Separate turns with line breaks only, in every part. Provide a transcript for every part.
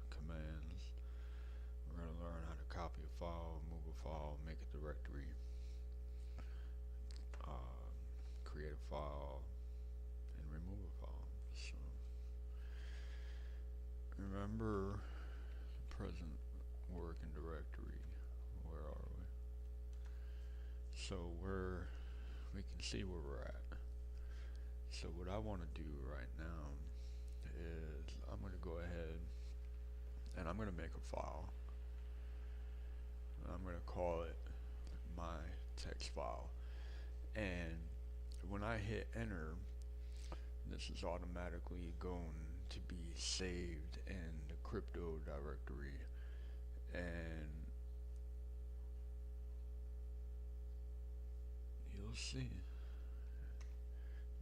commands. We're going to learn how to copy a file, move a file, make a directory, uh, create a file, and remove a file. So remember the present working directory. Where are we? So we can see where we're at. So what I want to do right now is I'm going to go ahead and I'm going to make a file. I'm going to call it my text file. And when I hit enter, this is automatically going to be saved in the crypto directory. And you'll see.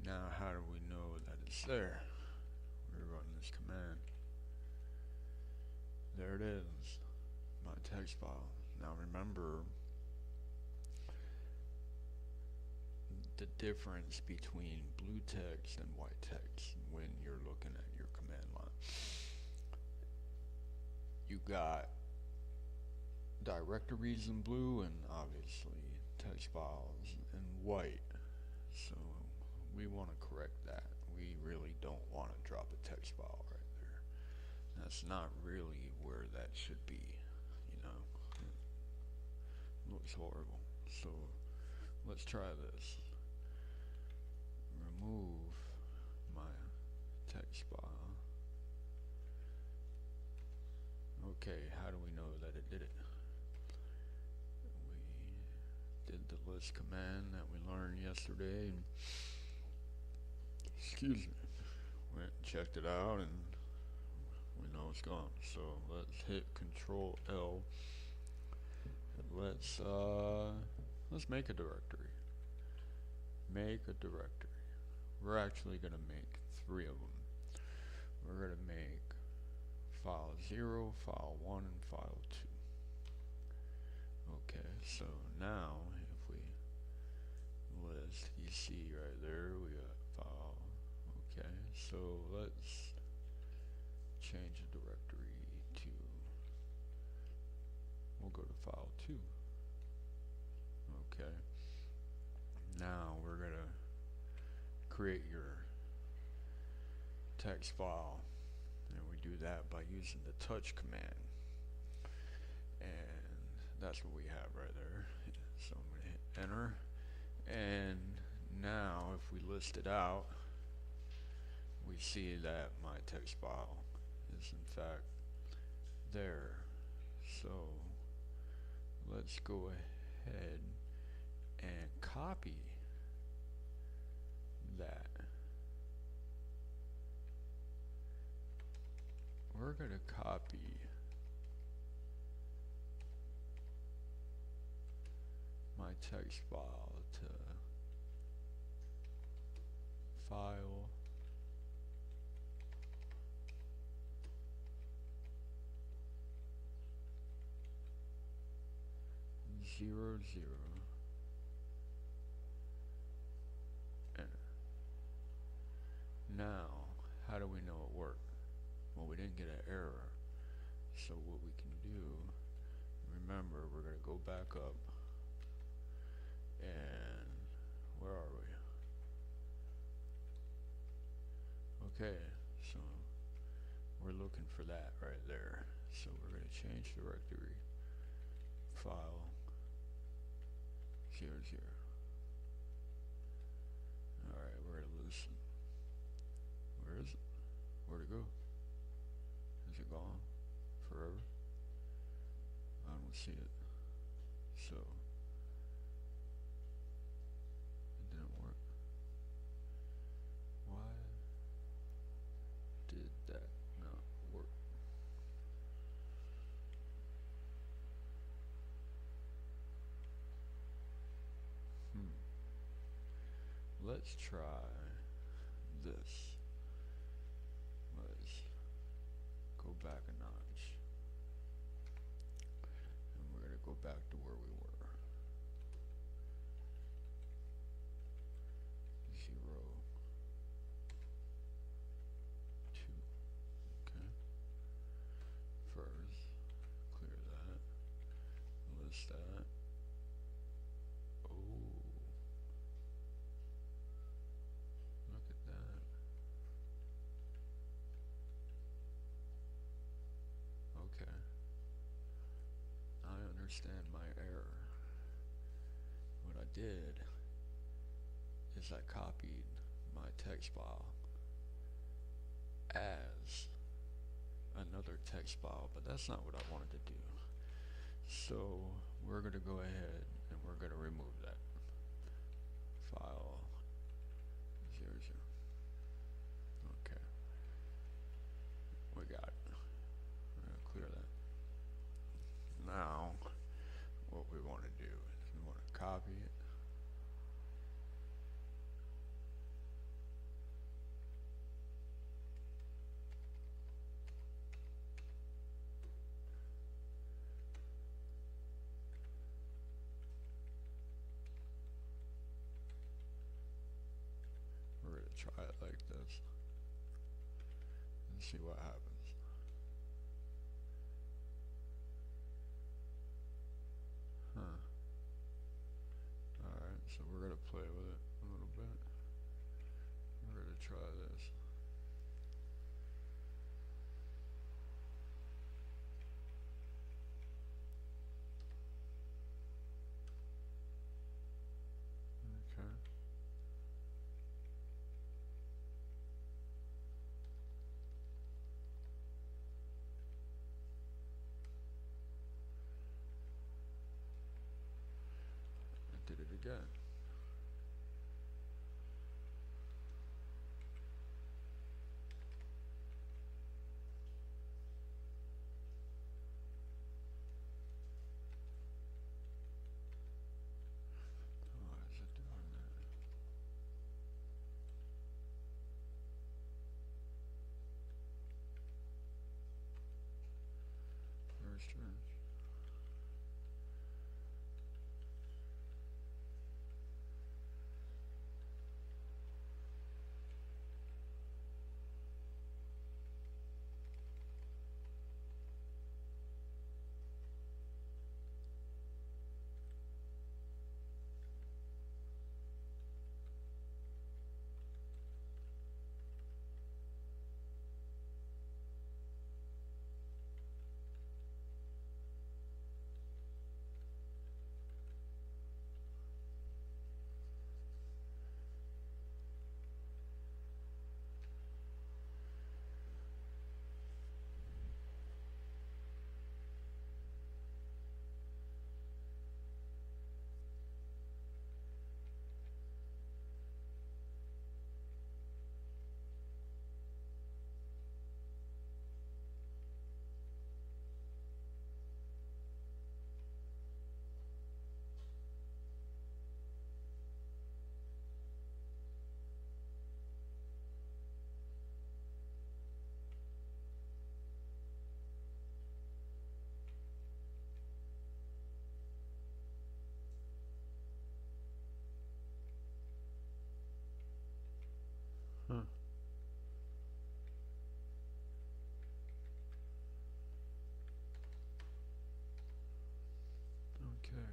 Now how do we know that it's there? We run this command. There it is, my text file. Now remember the difference between blue text and white text when you're looking at your command line. You got directories in blue and obviously text files in white. So we want to correct that. We really don't want to drop a text file right there. That's not really where that should be, you know. It looks horrible. So let's try this. Remove my text file. Okay, how do we know that it did it? We did the list command that we learned yesterday, and excuse me, went and checked it out, and we know it's gone. So let's hit Control L, and let's make a directory. Make a directory. We're actually going to make 3 of them. We're going to make file 0, file 1, and file 2. Okay, so now if we list, you see right there we got file. Okay, so let's change the directory to, we'll go to file 2. Okay, now we're going to create your text file, and we do that by using the touch command, and that's what we have right there. So I'm going to hit enter, and now if we list it out, we see that my text file is in fact there. So let's go ahead and copy that. We're going to copy my text file to file 00. Enter. Now, how do we know it worked? Well, we didn't get an error. So what we can do, remember, we're going to go back up, and where are we? Okay, so we're looking for that right there. So we're going to change directory, file 00. Alright, we're going to loosen. Where is it? Where'd it go? Is it gone forever? I don't see it. So it didn't work. Why did that not work? Let's try this. Let's go back a notch, and we're going to go back to where we were. 0, 2. Okay. understand my error. What I did is I copied my text file as another text file, but that's not what I wanted to do. So we're going to go ahead and we're going to remove that file 00. Okay, we got it. We're going to clear that. Now what we want to do is we want to copy it. We're going to try it like this and see what happens. Alright, so we're going to play with it a little bit. We're going to try this. Okay. I did it again. Why is it doing that? Very strange. Huh. Okay.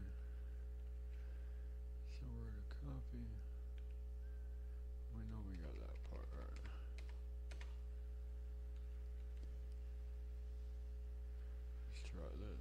So we're to copy. We know we got that part right. Let's try this.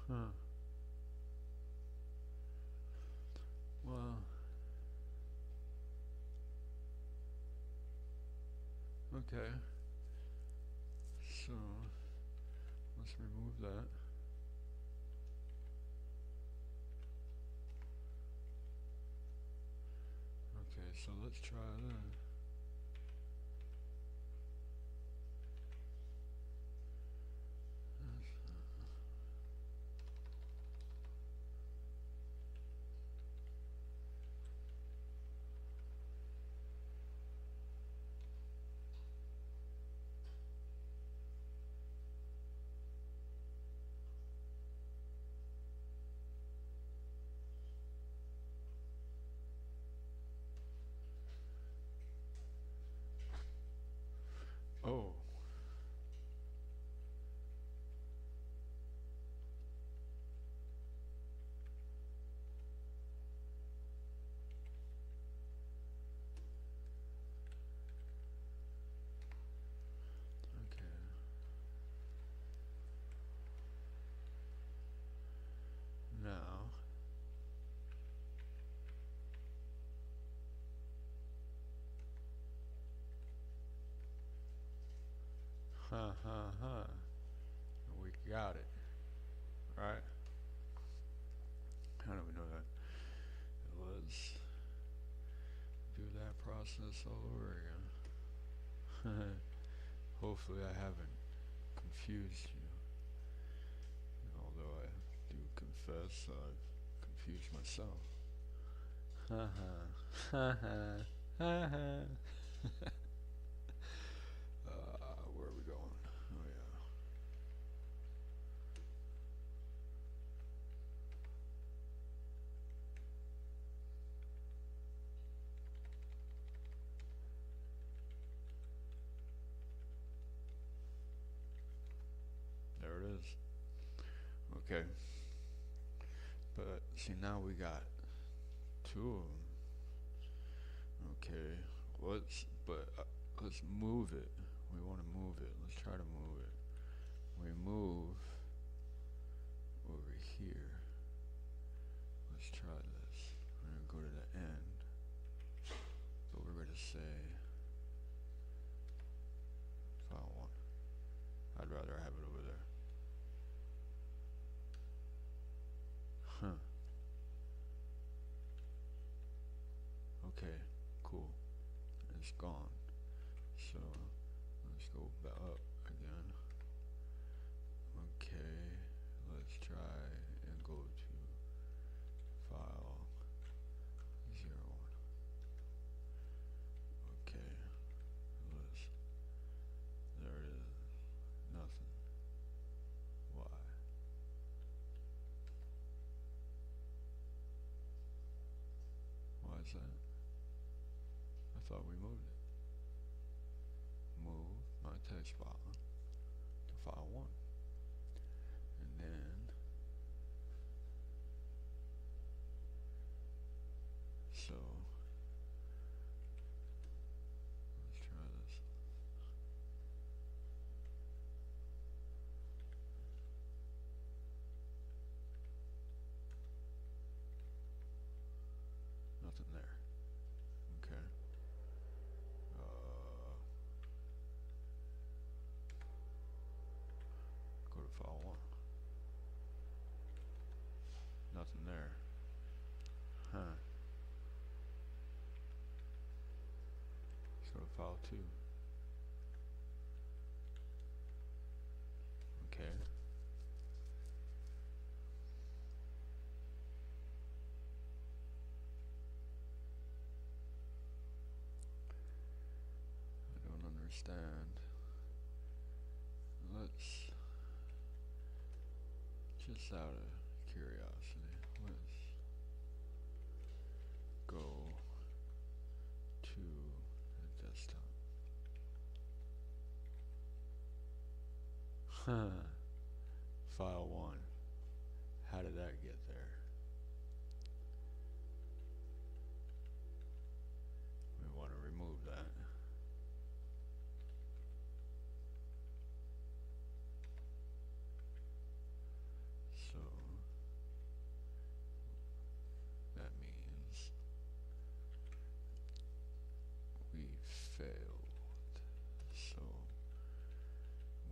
Huh. Well, okay. So let's remove that. Okay, so let's try that. Ha ha ha. We got it. Right? How do we know that? Let's do that process all over again. Hopefully I haven't confused you. Although I do confess I've confused myself. Ha ha. Ha ha. Ha ha. Where are we going? Oh yeah. There it is. Okay. But see, now we got two of them. Okay. Let's move it. We want to move it. Let's try to move it. We move over here. Let's try this. We're gonna go to the end. But we're gonna say file one. I'd rather have it over there. Huh. Okay, cool. It's gone. So let's go back up again. Okay, let's try and go to file 01. Okay, there it is. Nothing. Why? Why is that? I thought we moved it. Move my text file to file 1. And then so let's try this. Nothing there. Okay. Go to file 1. Nothing there. Huh. Let's go to file 2. Okay. I don't understand. Let's just out of curiosity, let's go to the desktop. Huh. File 1. How did that get there? We want to remove that. So that means we failed. So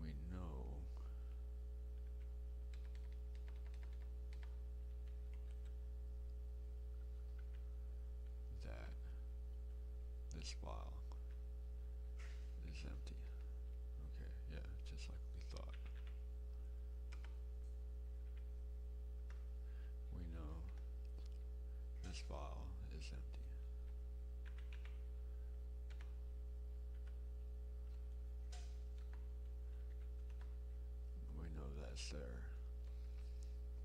we know that this file is empty. Okay, yeah, just like we thought. We know this file is empty. We know that's there.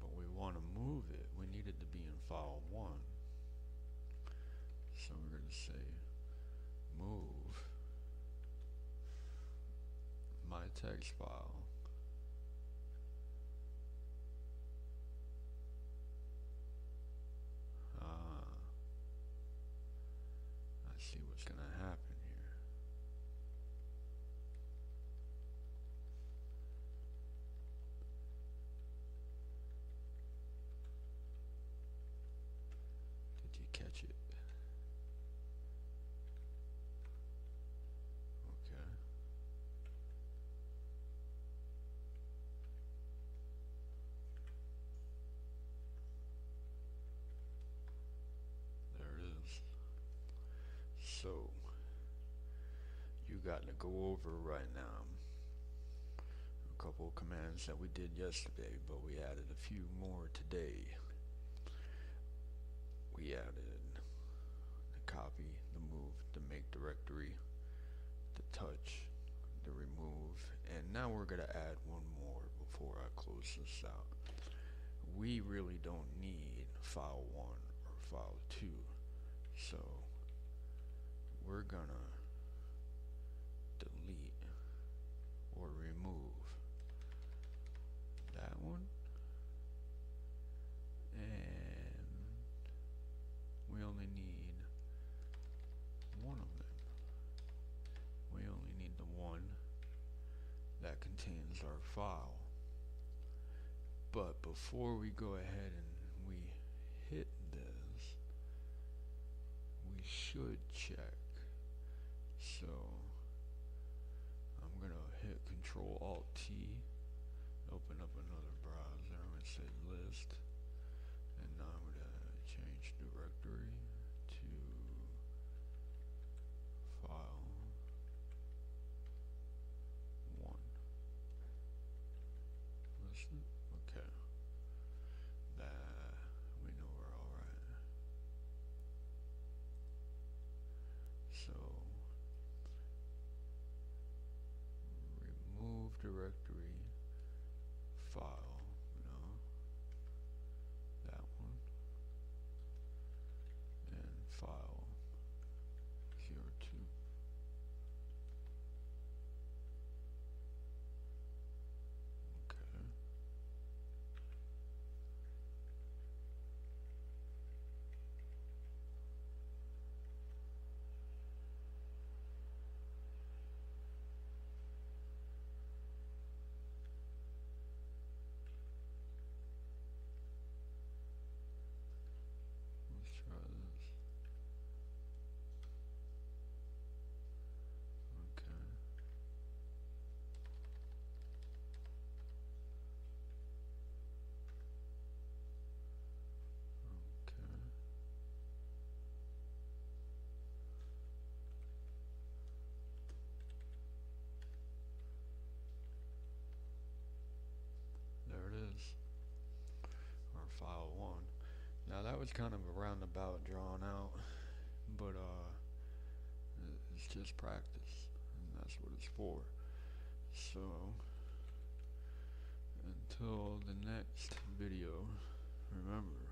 But we want to move it. We need it to be in file 1. So we're going to say move my text file I see what's going to happen here. Did you catch it? Okay. got to go over right now. A couple of commands that we did yesterday, but we added a few more today. We added the copy, the move, the make directory, the touch, the remove, and now we're going to add one more before I close this out. We really don't need file 1 or file 2, so we're gonna delete or remove that one, and we only need one of them. We only need the one that contains our file. But before we go ahead and we hit this, we should check. So I'm gonna hit Control Alt T, open up another browser. I'm gonna say list, and now I'm gonna change directory to file 1. Listen. Okay. That we know we're alright. So remove directory file, no, that one, and file 02. Okay. Let's try this. Okay. Okay. There it is. Or file 1. Now that was kind of a roundabout drawn out, but it's just practice, and that's what it's for. So until the next video, remember,